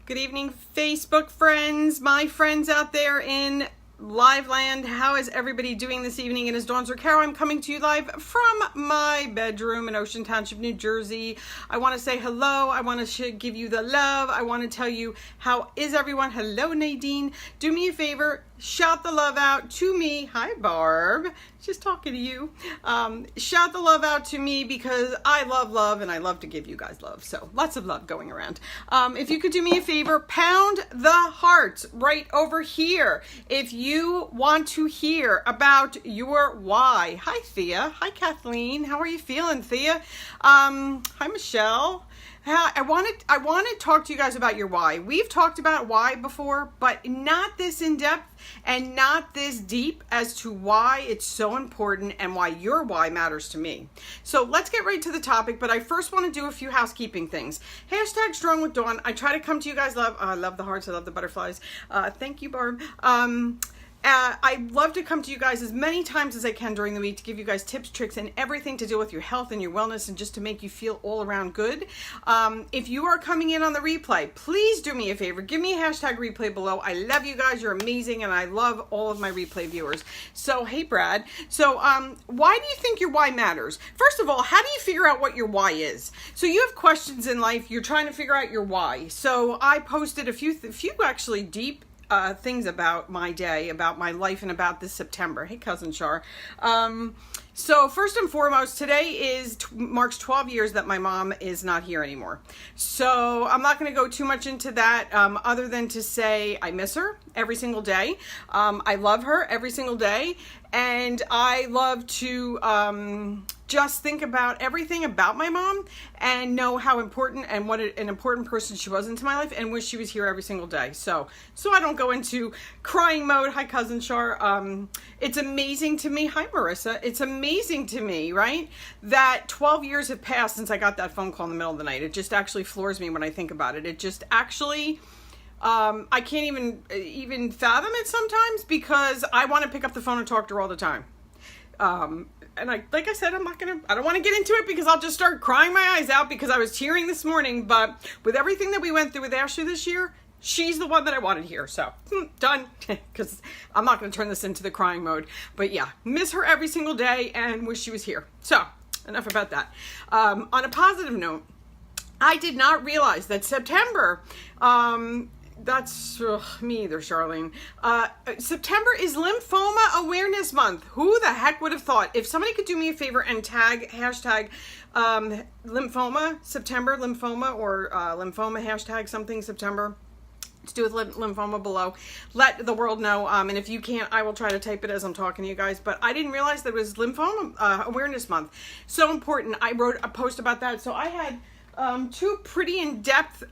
Good evening, Facebook friends, my friends out there in live land. How is everybody doing this evening? It is Dawn Zercaro. I'm coming to you live from my bedroom in Ocean Township, New Jersey. I want to say hello. I want to give you the love. I want to tell you, how is everyone? Hello, Nadine. Do me a favor. Shout the love out to me. Hi, Barb. Just talking to you. Shout the love out to me because I love love and I love to give you guys love. So lots of love going around. If you could do me a favor, pound the hearts right over here. If you want to hear about your why. Hi, Thea. Hi, Kathleen. How are you feeling, Thea? Hi, Michelle. I want to talk to you guys about your why. We've talked about why before, but not this in depth and not this deep as to why it's so important and why your why matters to me. So let's get right to the topic, but I first want to do a few housekeeping things. Hashtag Strong with Dawn. I try to come to you guys. I love the hearts. I love the butterflies. Thank you, Barb. I love to come to you guys as many times as I can during the week to give you guys tips, tricks, and everything to deal with your health and your wellness and just to make you feel all around good. If you are coming in on the replay, please do me a favor. Give me a hashtag replay below. I love you guys. You're amazing, and I love all of my replay viewers. So, hey, Brad. So, why do you think your why matters? First of all, how do you figure out what your why is? So, you have questions in life. You're trying to figure out your why. So, I posted a few actually deep things about my day, about my life, and about this September. Hey, Cousin Char. So first and foremost, today marks 12 years that my mom is not here anymore. So I'm not going to go too much into that other than to say I miss her every single day. I love her every single day. And I love to just think about everything about my mom and know how important and what an important person she was into my life and wish she was here every single day. So I don't go into crying mode. Hi, Cousin Char. It's amazing to me. Hi, Marissa. It's amazing to me, right, that 12 years have passed since I got that phone call in the middle of the night. It just actually floors me when I think about it. It just actually... I can't even fathom it sometimes because I want to pick up the phone and talk to her all the time. And like I said, I don't want to get into it because I'll just start crying my eyes out because I was tearing this morning. But with everything that we went through with Ashley this year, she's the one that I wanted here. So done, because I'm not going to turn this into the crying mode. But yeah, miss her every single day and wish she was here. So enough about that. On a positive note, I did not realize that September, that's me either, Charlene. September is Lymphoma Awareness Month. Who the heck would have thought? If somebody could do me a favor and tag hashtag lymphoma, September lymphoma, or lymphoma hashtag something September to do with lymphoma below, let the world know. And if you can't, I will try to type it as I'm talking to you guys. But I didn't realize that it was Lymphoma Awareness Month. So important. I wrote a post about that. So I had two pretty in-depth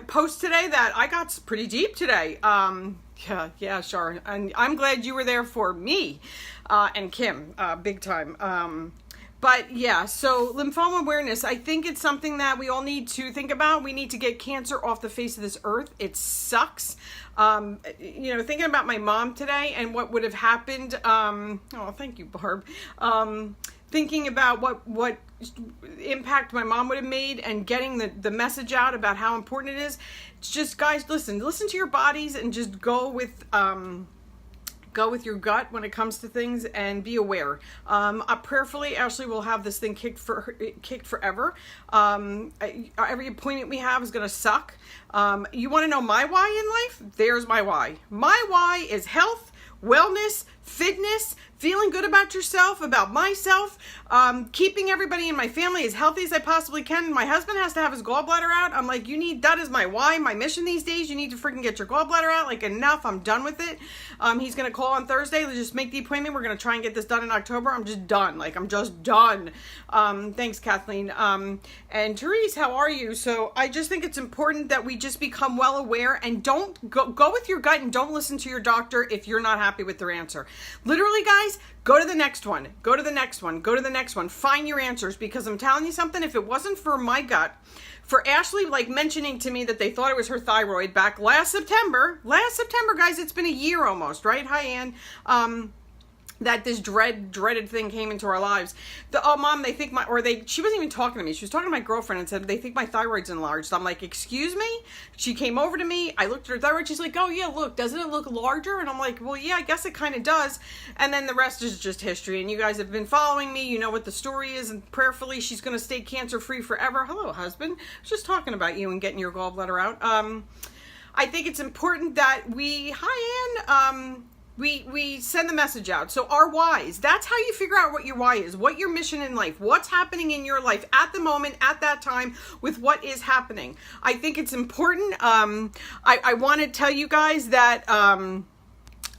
posts today that I got pretty deep today. Yeah, sure. And I'm glad you were there for me and Kim, big time. But yeah, so lymphoma awareness, I think it's something that we all need to think about. We need to get cancer off the face of this earth. It sucks. Thinking about my mom today and what would have happened. Thank you, Barb. Thinking about what impact my mom would have made and getting the message out about how important it is. It's just, guys, listen to your bodies and just go with your gut when it comes to things and be aware. Prayerfully, Ashley will have this thing kicked forever. Every appointment we have is going to suck. You want to know my why in life? There's my why. My why is health, wellness, fitness, feeling good about yourself, about myself, keeping everybody in my family as healthy as I possibly can. My husband has to have his gallbladder out. I'm like, that is my why, my mission these days. You need to freaking get your gallbladder out. Like, enough. I'm done with it. He's going to call on Thursday. Let's just make the appointment. We're going to try and get this done in October. I'm just done. I'm just done. Thanks, Kathleen. And Therese, how are you? So I just think it's important that we just become well aware and don't go with your gut and don't listen to your doctor if you're not happy with their answer. Literally, guys, go to the next one. Go to the next one. Go to the next one. Find your answers, because I'm telling you something, if it wasn't for my gut, for Ashley mentioning to me that they thought it was her thyroid back last September, guys, it's been a year almost, right? Hi, Ann. that this dreaded thing came into our lives. Oh, Mom, they think she wasn't even talking to me. She was talking to my girlfriend and said, they think my thyroid's enlarged. I'm like, excuse me? She came over to me. I looked at her thyroid. She's like, oh yeah, look, doesn't it look larger? And I'm like, well, yeah, I guess it kind of does. And then the rest is just history. And you guys have been following me. You know what the story is. And prayerfully, she's going to stay cancer-free forever. Hello, husband. I was just talking about you and getting your gallbladder out. I think it's important that hi, Ann, we send the message out. So our whys, that's how you figure out what your why is, what your mission in life, what's happening in your life at the moment, at that time, with what is happening. I think it's important. I want to tell you guys that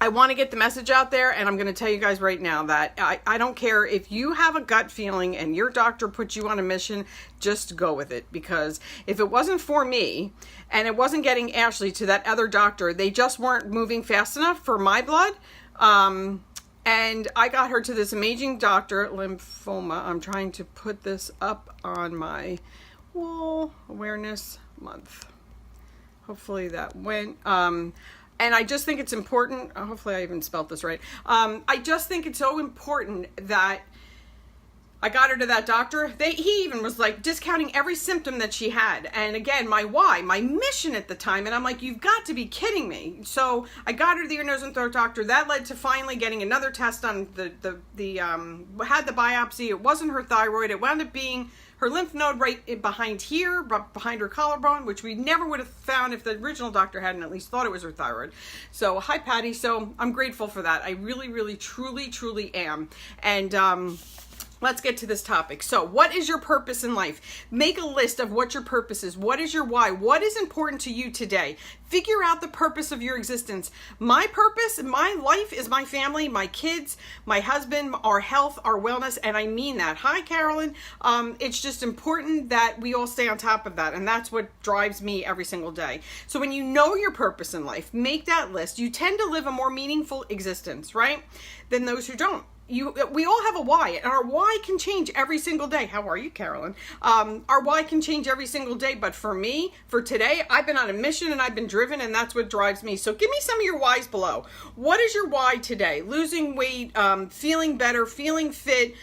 I want to get the message out there, and I'm going to tell you guys right now that I don't care if you have a gut feeling and your doctor puts you on a mission, just go with it. Because if it wasn't for me and it wasn't getting Ashley to that other doctor, they just weren't moving fast enough for my blood. And I got her to this amazing doctor, lymphoma. I'm trying to put this up on my wall, awareness month. Hopefully that went. And I just think it's important, hopefully I even spelled this right. I just think it's so important that I got her to that doctor. He even was like discounting every symptom that she had. And again, my why, my mission at the time. And I'm like, you've got to be kidding me. So I got her to the ear, nose, and throat doctor. That led to finally getting another test on had the biopsy. It wasn't her thyroid. It wound up being her lymph node right behind here, behind her collarbone, which we never would have found if the original doctor hadn't at least thought it was her thyroid. So, hi, Patty. So, I'm grateful for that. I really, really, truly am. And, let's get to this topic. So, what is your purpose in life? Make a list of what your purpose is. What is your why? What is important to you today? Figure out the purpose of your existence. My purpose, my life is my family, my kids, my husband, our health, our wellness, and I mean that. Hi, Carolyn. It's just important that we all stay on top of that, and that's what drives me every single day. So when you know your purpose in life, make that list. You tend to live a more meaningful existence, right, than those who don't. We all have a why, and our why can change every single day. How are you, Carolyn? Our why can change every single day, but for me, for today, I've been on a mission and I've been driven, and that's what drives me. So give me some of your whys below. What is your why today? Losing weight, feeling better, feeling fit,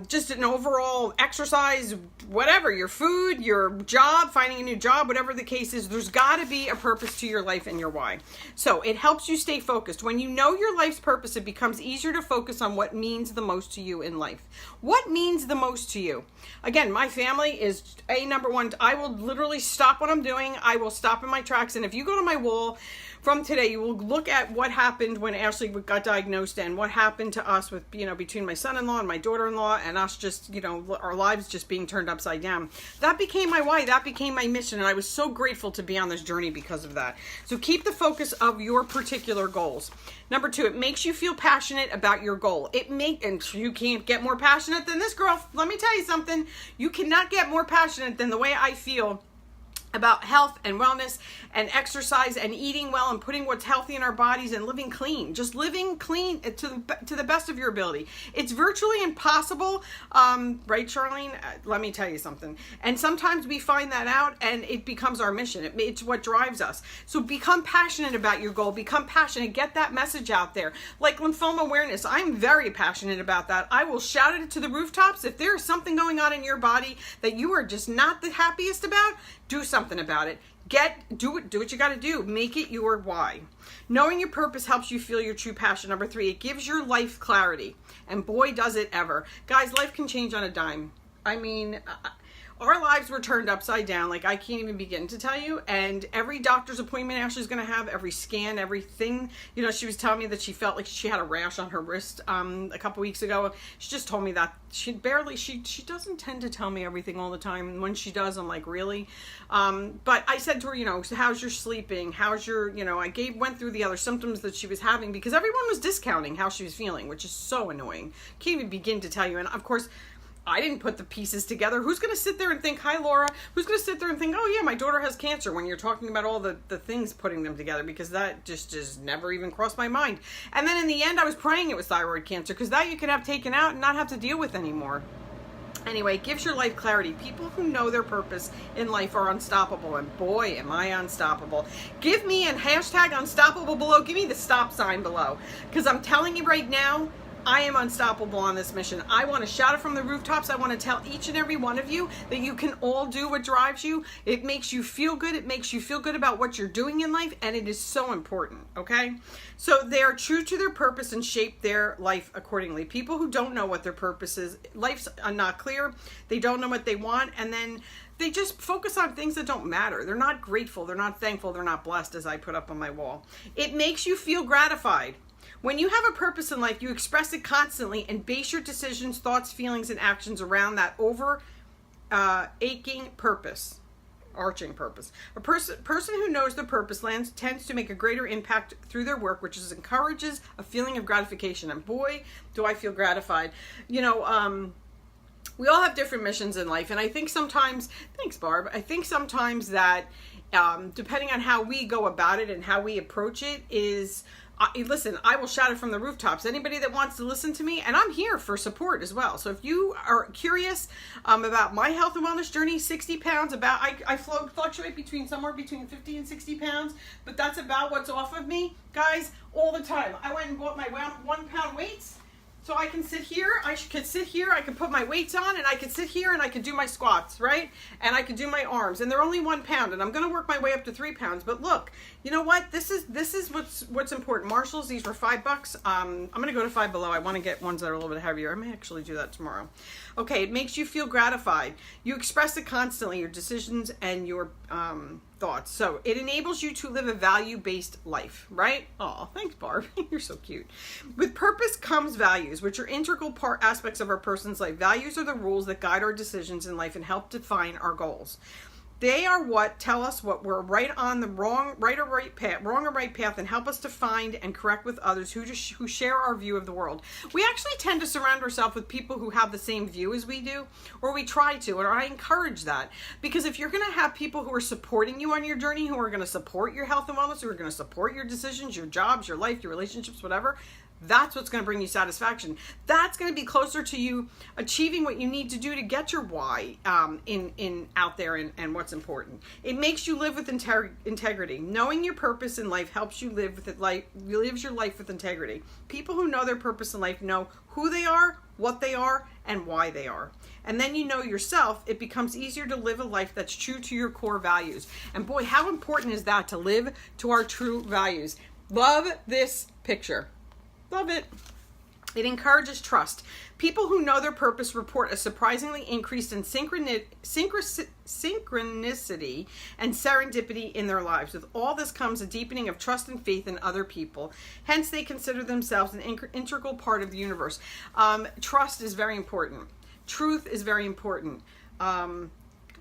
just an overall exercise, whatever, your food, your job, finding a new job, whatever the case is, there's got to be a purpose to your life and your why. So it helps you stay focused. When you know your life's purpose, it becomes easier to focus on what means the most to you in life. What means the most to you? Again, my family is number one. I will literally stop what I'm doing. I will stop in my tracks. And if you go to my wall from today, you will look at what happened when Ashley got diagnosed and what happened to us with, between my son-in-law and my daughter-in-law and us just, our lives just being turned upside down. That became my why. That became my mission. And I was so grateful to be on this journey because of that. So keep the focus of your particular goals. Number two, it makes you feel passionate about your goal. And you can't get more passionate than this, girl. Let me tell you something. You cannot get more passionate than the way I feel about health and wellness and exercise and eating well and putting what's healthy in our bodies and living clean. Just living clean to the best of your ability. It's virtually impossible, right, Charlene? Let me tell you something. And sometimes we find that out and it becomes our mission. It's what drives us. So become passionate about your goal. Become passionate. Get that message out there. Like lymphoma awareness, I'm very passionate about that. I will shout it to the rooftops. If there is something going on in your body that you are just not the happiest about, do something about it. Do what you got to do. Make it your why. Knowing your purpose helps you feel your true passion. Number three, it gives your life clarity. And boy, does it ever. Guys, life can change on a dime. I mean, our lives were turned upside down. Like, I can't even begin to tell you. And every doctor's appointment Ashley's going to have, every scan, everything. She was telling me that she felt like she had a rash on her wrist a couple weeks ago. She just told me that she doesn't tend to tell me everything all the time. And when she does, I'm like, really? But I said to her, how's your sleeping? How's your, went through the other symptoms that she was having because everyone was discounting how she was feeling, which is so annoying. Can't even begin to tell you. And of course, I didn't put the pieces together. Who's going to sit there and think, hi, Laura? Who's going to sit there and think, oh, yeah, my daughter has cancer when you're talking about all the things putting them together? Because that just never even crossed my mind. And then in the end, I was praying it was thyroid cancer because that you could have taken out and not have to deal with anymore. Anyway, it gives your life clarity. People who know their purpose in life are unstoppable. And boy, am I unstoppable. Give me a hashtag unstoppable below. Give me the stop sign below. Because I'm telling you right now, I am unstoppable on this mission. I want to shout it from the rooftops. I want to tell each and every one of you that you can all do what drives you. It makes you feel good. It makes you feel good about what you're doing in life, and it is so important, okay? So they are true to their purpose and shape their life accordingly. People who don't know what their purpose is, life's not clear, they don't know what they want, and then they just focus on things that don't matter. They're not grateful, they're not thankful, they're not blessed, as I put up on my wall. It makes you feel gratified. When you have a purpose in life, you express it constantly and base your decisions, thoughts, feelings, and actions around that aching purpose. Arching purpose. A person who knows their purpose tends to make a greater impact through their work, which encourages a feeling of gratification. And boy, do I feel gratified. You know, we all have different missions in life, and I think sometimes, thanks Barb, I think sometimes that depending on how we go about it and how we approach it is, listen, I will shout it from the rooftops. Anybody that wants to listen to me, and I'm here for support as well. So if you are curious about my health and wellness journey, 60 pounds, I fluctuate somewhere between 50 and 60 pounds, but that's about what's off of me, guys, all the time. I went and bought my 1 pound weights. So I can sit here, I can put my weights on, and I can sit here and I can do my squats, right? And I can do my arms, and they're only 1 pound, and I'm gonna work my way up to 3 pounds. But look, you know what? This is what's important. Marshalls, these were $5. I'm gonna go to Five Below. I wanna get ones that are a little bit heavier. I may actually do that tomorrow. Okay, it makes you feel gratified. You express it constantly, your decisions and your thoughts. So it enables you to live a value-based life, right? Oh, thanks, Barb. You're so cute. With purpose comes values, which are integral aspects of our person's life. Values are the rules that guide our decisions in life and help define our goals. They are what tell us what we're wrong or right path, and help us to find and correct with others who share our view of the world. We actually tend to surround ourselves with people who have the same view as we do, or we try to, and I encourage that. Because if you're going to have people who are supporting you on your journey, who are going to support your health and wellness, who are going to support your decisions, your jobs, your life, your relationships, whatever, that's what's going to bring you satisfaction. That's going to be closer to you achieving what you need to do to get your why in out there and what's important. It makes you live with integrity. Knowing your purpose in life helps you lives your life with integrity. People who know their purpose in life know who they are, what they are, and why they are. And then you know yourself, it becomes easier to live a life that's true to your core values. And boy, how important is that, to live to our true values? Love this picture. Love it. It encourages trust. People who know their purpose report a surprisingly increase in synchronicity and serendipity in their lives. With all this comes a deepening of trust and faith in other people. Hence, they consider themselves an integral part of the universe. Trust is very important. Truth is very important.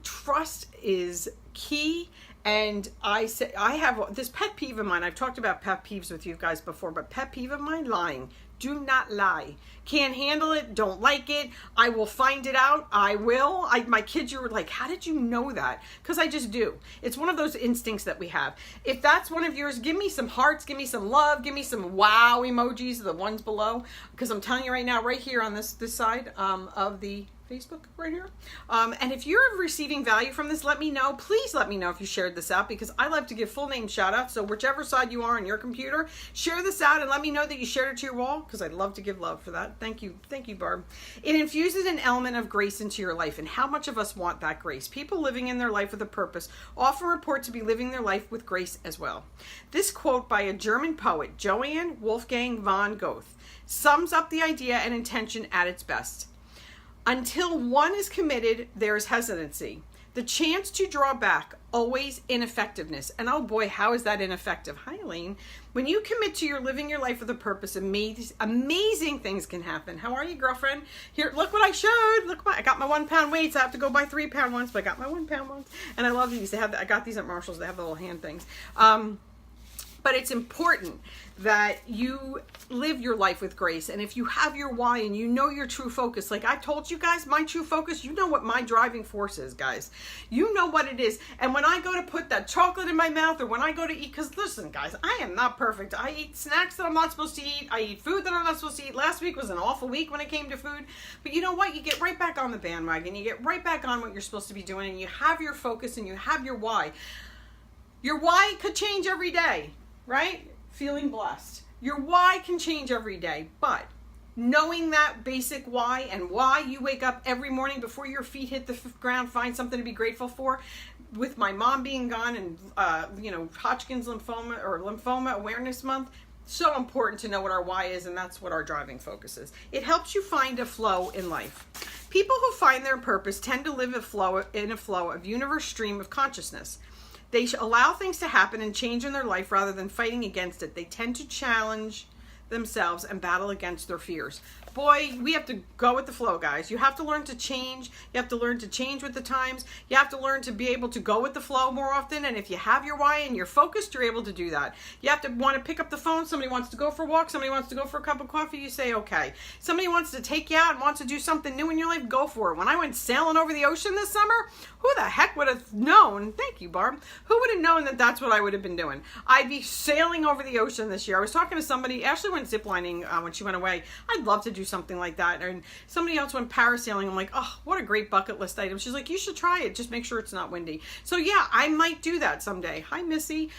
Trust is key. And I have this pet peeve of mine. I've talked about pet peeves with you guys before, but pet peeve of mine, lying. Do not lie. Can't handle it. Don't like it. I will find it out. I will. My kids are like, how did you know that? Because I just do. It's one of those instincts that we have. If that's one of yours, give me some hearts, give me some love, give me some wow emojis, the ones below. Because I'm telling you right now, right here on this side of the Facebook right here. And if you're receiving value from this, let me know. Please let me know if you shared this out, because I love to give full name shout outs. So whichever side you are on your computer, share this out and let me know that you shared it to your wall, because I'd love to give love for that. Thank you, Barb. It infuses an element of grace into your life, and how much of us want that grace? People living in their life with a purpose often report to be living their life with grace as well. This quote by a German poet, Johann Wolfgang von Goethe, sums up the idea and intention at its best. Until one is committed, there is hesitancy. The chance to draw back, always ineffectiveness. And oh boy, how is that ineffective? Hi, Elaine. When you commit to living your life with a purpose, amazing things can happen. How are you, girlfriend? Here, look what I showed. Look, I got my 1 pound weights. I have to go buy 3 pound ones, but I got my 1 pound ones. And I love these. I got these at Marshall's. They have the little hand things. But it's important that you live your life with grace. And if you have your why and you know your true focus, like I told you guys, my true focus, you know what my driving force is, guys. You know what it is. And when I go to put that chocolate in my mouth, or when I go to eat, because listen, guys, I am not perfect. I eat snacks that I'm not supposed to eat. I eat food that I'm not supposed to eat. Last week was an awful week when it came to food. But you know what? You get right back on the bandwagon. You get right back on what you're supposed to be doing, and you have your focus and you have your why. Your why could change every day. Right? Feeling blessed. Your why can change every day, but knowing that basic why and why you wake up every morning before your feet hit the ground, find something to be grateful for. With my mom being gone and, Hodgkin's lymphoma or Lymphoma Awareness Month, so important to know what our why is, and that's what our driving focus is. It helps you find a flow in life. People who find their purpose tend to live in a flow of universe stream of consciousness. They allow things to happen and change in their life rather than fighting against it. They tend to challenge themselves and battle against their fears. Boy, we have to go with the flow, guys. You have to learn to change. You have to learn to change with the times. You have to learn to be able to go with the flow more often. And if you have your why and you're focused, you're able to do that. You have to want to pick up the phone. Somebody wants to go for a walk. Somebody wants to go for a cup of coffee. You say, okay. Somebody wants to take you out and wants to do something new in your life. Go for it. When I went sailing over the ocean this summer, who the heck would have known? Thank you, Barb. Who would have known that that's what I would have been doing? I'd be sailing over the ocean this year. I was talking to somebody. Ashley went ziplining when she went away. I'd love to do something like that. And somebody else went parasailing. I'm like, oh, what a great bucket list item. She's like, you should try it. Just make sure it's not windy. So yeah, I might do that someday. Hi, Missy.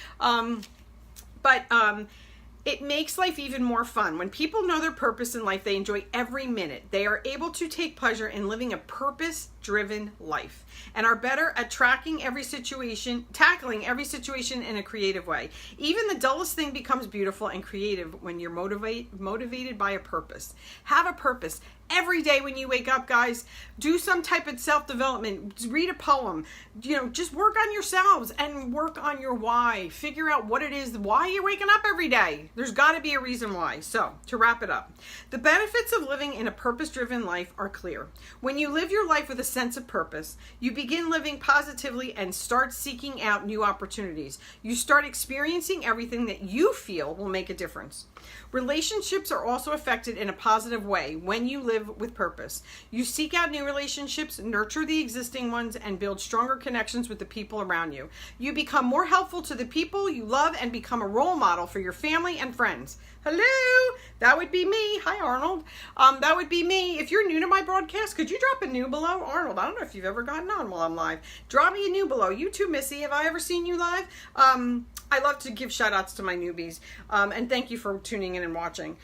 It makes life even more fun. When people know their purpose in life, they enjoy every minute. They are able to take pleasure in living a purpose-driven life and are better at tackling every situation in a creative way. Even the dullest thing becomes beautiful and creative when you're motivated by a purpose. Have a purpose. Every day when you wake up, guys, do some type of self-development. Read a poem. Just work on yourselves and work on your why. Figure out what it is, why you're waking up every day. There's got to be a reason why. So, to wrap it up, the benefits of living in a purpose-driven life are clear. When you live your life with a sense of purpose, you begin living positively and start seeking out new opportunities. You start experiencing everything that you feel will make a difference. Relationships are also affected in a positive way when you live with purpose. You seek out new relationships, nurture the existing ones, and build stronger connections with the people around you. You become more helpful to the people you love and become a role model for your family and friends. Hello, that would be me. Hi, Arnold. That would be me. If you're new to my broadcast, could you drop a new below? Arnold, I don't know if you've ever gotten on while I'm live. Drop me a new below. You too, Missy. Have I ever seen you live? I love to give shout outs to my newbies. And thank you for tuning in and watching.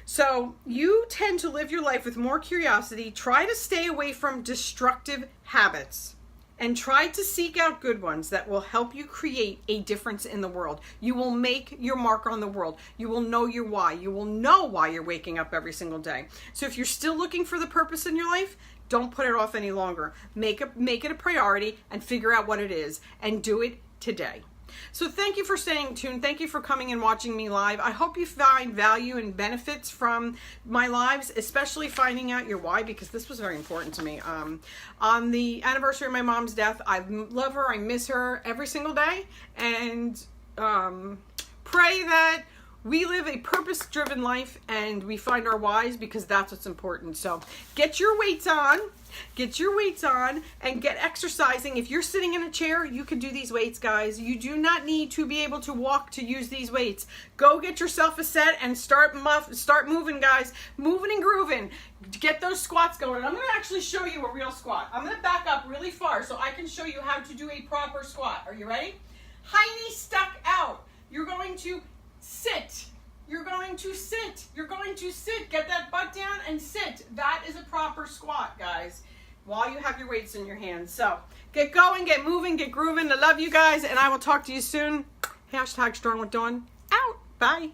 So you tend to live your life with more curiosity. Try to stay away from destructive habits and try to seek out good ones that will help you create a difference in the world. You will make your mark on the world. You will know your why. You will know why you're waking up every single day. So if you're still looking for the purpose in your life, don't put it off any longer. Make it a priority and figure out what it is and do it today. So thank you for staying tuned. Thank you for coming and watching me live. I hope you find value and benefits from my lives, especially finding out your why, because this was very important to me. On the anniversary of my mom's death, I love her. I miss her every single day. And pray that we live a purpose-driven life and we find our whys, because that's what's important. So get your weights on. Get your weights on and get exercising. If you're sitting in a chair, you can do these weights, guys. You do not need to be able to walk to use these weights. Go get yourself a set and start moving, guys. Moving and grooving. Get those squats going. I'm going to actually show you a real squat. I'm going to back up really far so I can show you how to do a proper squat. Are you ready? High knee stuck out. You're going to sit. You're going to sit. You're going to sit. Get that butt down and sit. That is a proper squat, guys, while you have your weights in your hands. So get going, get moving, get grooving. I love you guys, and I will talk to you soon. # Strong with Dawn. Out. Bye.